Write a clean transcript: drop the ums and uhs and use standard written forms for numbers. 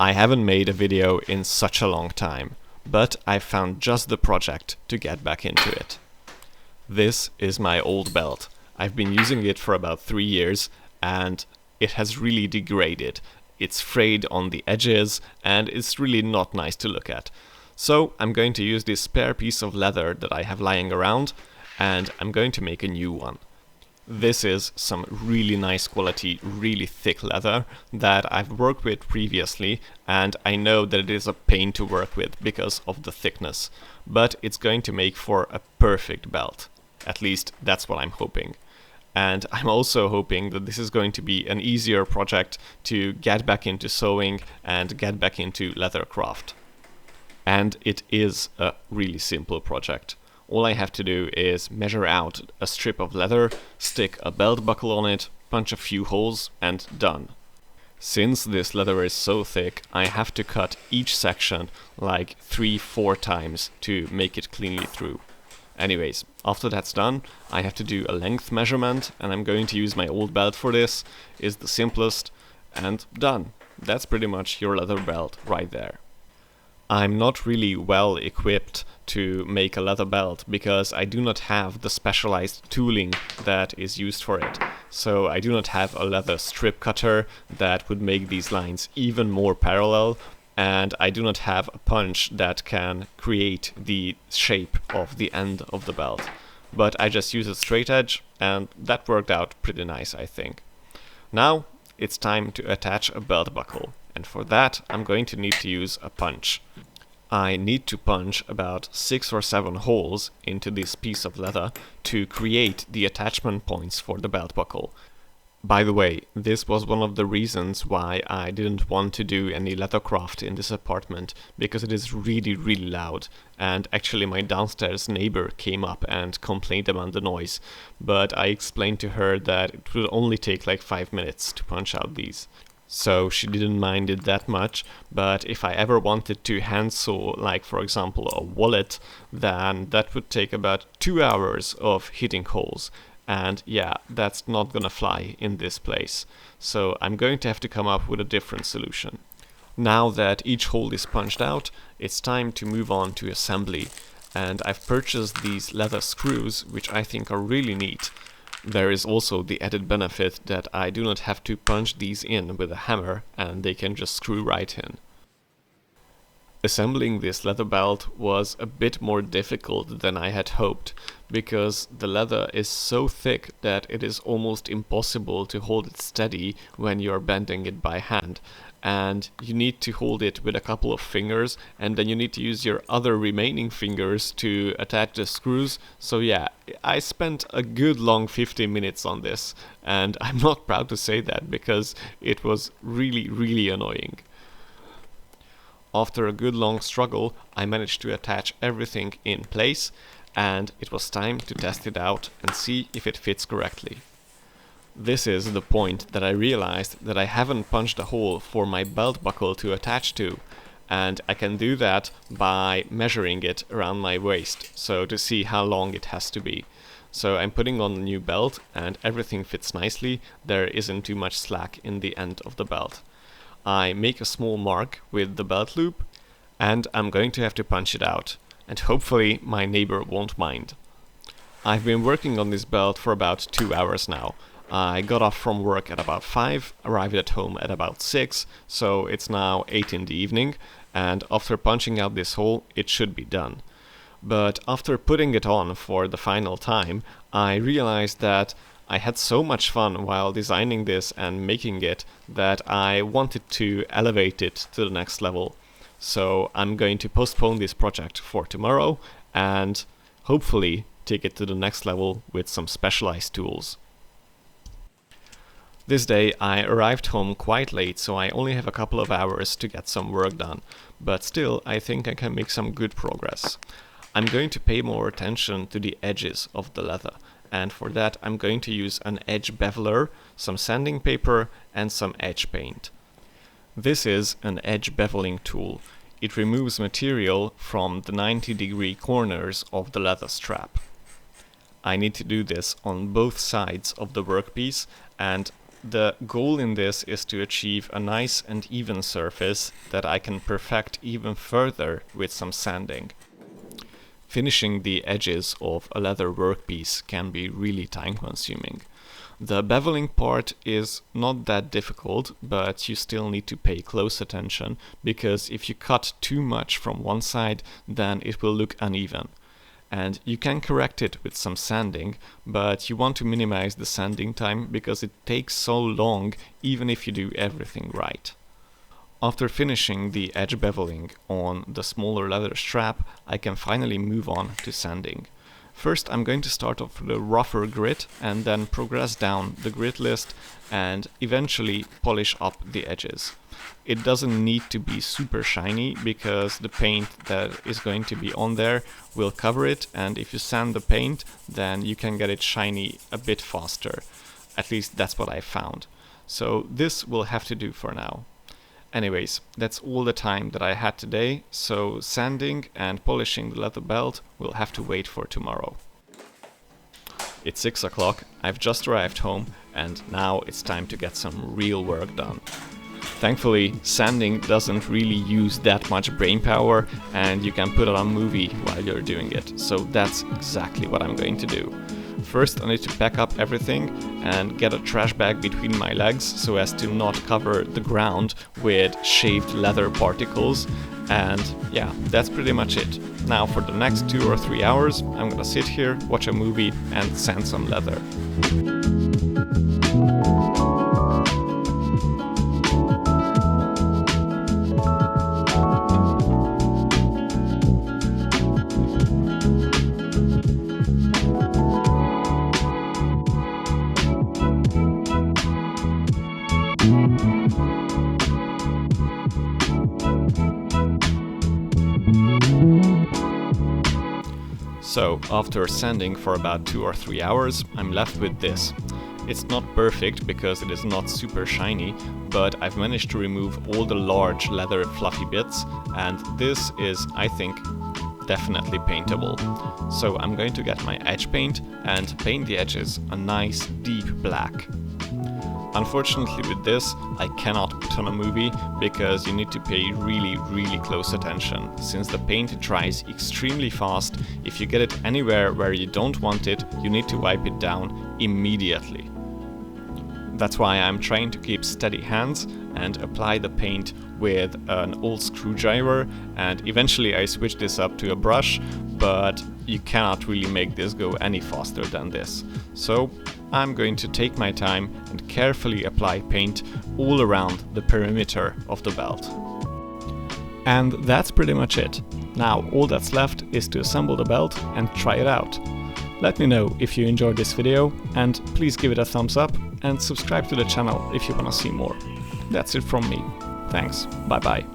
I haven't made a video in such a long time, but I found just the project to get back into it. This is my old belt. I've been using it for about 3 years and it has really degraded. It's frayed on the edges and it's really not nice to look at. So I'm going to use this spare piece of leather that I have lying around and I'm going to make a new one. This is some really nice quality, really thick leather that I've worked with previously, and I know that it is a pain to work with because of the thickness, but it's going to make for a perfect belt. At least that's what I'm hoping. And I'm also hoping that this is going to be an easier project to get back into sewing and get back into leathercraft. And it is a really simple project. All I have to do is measure out a strip of leather, stick a belt buckle on it, punch a few holes, and done. Since this leather is so thick, I have to cut each section like 3-4 times to make it cleanly through. Anyways, after that's done, I have to do a length measurement, and I'm going to use my old belt for this. It's the simplest, and done. That's pretty much your leather belt right there. I'm not really well equipped to make a leather belt because I do not have the specialized tooling that is used for it. So I do not have a leather strip cutter that would make these lines even more parallel, and I do not have a punch that can create the shape of the end of the belt. But I just use a straight edge and that worked out pretty nice, I think. Now it's time to attach a belt buckle. And for that, I'm going to need to use a punch. I need to punch about 6 or 7 holes into this piece of leather to create the attachment points for the belt buckle. By the way, this was one of the reasons why I didn't want to do any leathercraft in this apartment, because it is really, really loud, and actually my downstairs neighbor came up and complained about the noise, but I explained to her that it would only take like 5 minutes to punch out these. So she didn't mind it that much, but if I ever wanted to hand sew, like for example a wallet, then that would take about 2 hours of hitting holes. And yeah, that's not gonna fly in this place. So I'm going to have to come up with a different solution. Now that each hole is punched out, it's time to move on to assembly. And I've purchased these leather screws, which I think are really neat. There is also the added benefit that I do not have to punch these in with a hammer and they can just screw right in. Assembling this leather belt was a bit more difficult than I had hoped, because the leather is so thick that it is almost impossible to hold it steady when you're bending it by hand. And you need to hold it with a couple of fingers, and then you need to use your other remaining fingers to attach the screws. So yeah, I spent a good long 15 minutes on this, and I'm not proud to say that because it was really, really annoying. After a good long struggle, I managed to attach everything in place, and it was time to test it out and see if it fits correctly. This is the point that I realized that I haven't punched a hole for my belt buckle to attach to, and I can do that by measuring it around my waist, so to see how long it has to be. So I'm putting on a new belt and everything fits nicely, there isn't too much slack in the end of the belt. I make a small mark with the belt loop, and I'm going to have to punch it out, and hopefully my neighbor won't mind. I've been working on this belt for about 2 hours now. I got off from work at about 5, arrived at home at about 6, so it's now 8 in the evening, and after punching out this hole, it should be done. But after putting it on for the final time, I realized that I had so much fun while designing this and making it that I wanted to elevate it to the next level. So I'm going to postpone this project for tomorrow and hopefully take it to the next level with some specialized tools. This day I arrived home quite late, so I only have a couple of hours to get some work done, but still I think I can make some good progress. I'm going to pay more attention to the edges of the leather, and for that I'm going to use an edge beveler, some sanding paper and some edge paint. This is an edge beveling tool. It removes material from the 90-degree corners of the leather strap. I need to do this on both sides of the workpiece, and The goal in this is to achieve a nice and even surface that I can perfect even further with some sanding. Finishing the edges of a leather workpiece can be really time consuming. The beveling part is not that difficult, but you still need to pay close attention, because if you cut too much from one side, then it will look uneven. And you can correct it with some sanding, but you want to minimize the sanding time because it takes so long even if you do everything right. After finishing the edge beveling on the smaller leather strap, I can finally move on to sanding. First, I'm going to start off with a rougher grit and then progress down the grit list and eventually polish up the edges. It doesn't need to be super shiny because the paint that is going to be on there will cover it, and if you sand the paint, then you can get it shiny a bit faster. At least that's what I found. So this will have to do for now. Anyways, that's all the time that I had today, so sanding and polishing the leather belt will have to wait for tomorrow. It's 6 o'clock, I've just arrived home, and now it's time to get some real work done. Thankfully, sanding doesn't really use that much brain power, and you can put on a movie while you're doing it, so that's exactly what I'm going to do. First, I need to pack up everything and get a trash bag between my legs so as to not cover the ground with shaved leather particles. And yeah, that's pretty much it. Now for the next 2 or 3 hours, I'm gonna sit here, watch a movie and sand some leather. So, after sanding for about 2 or 3 hours, I'm left with this. It's not perfect because it is not super shiny, but I've managed to remove all the large leather fluffy bits, and this is, I think, definitely paintable. So I'm going to get my edge paint and paint the edges a nice deep black. Unfortunately with this, I cannot put on a movie because you need to pay really close attention, since the paint dries extremely fast. If you get it anywhere where you don't want it, you need to wipe it down immediately. That's why I'm trying to keep steady hands and apply the paint with an old screwdriver, and eventually I switch this up to a brush, but you cannot really make this go any faster than this. So I'm going to take my time and carefully apply paint all around the perimeter of the belt. And that's pretty much it. Now all that's left is to assemble the belt and try it out. Let me know if you enjoyed this video, and please give it a thumbs up and subscribe to the channel if you wanna see more. That's it from me. Thanks, bye bye.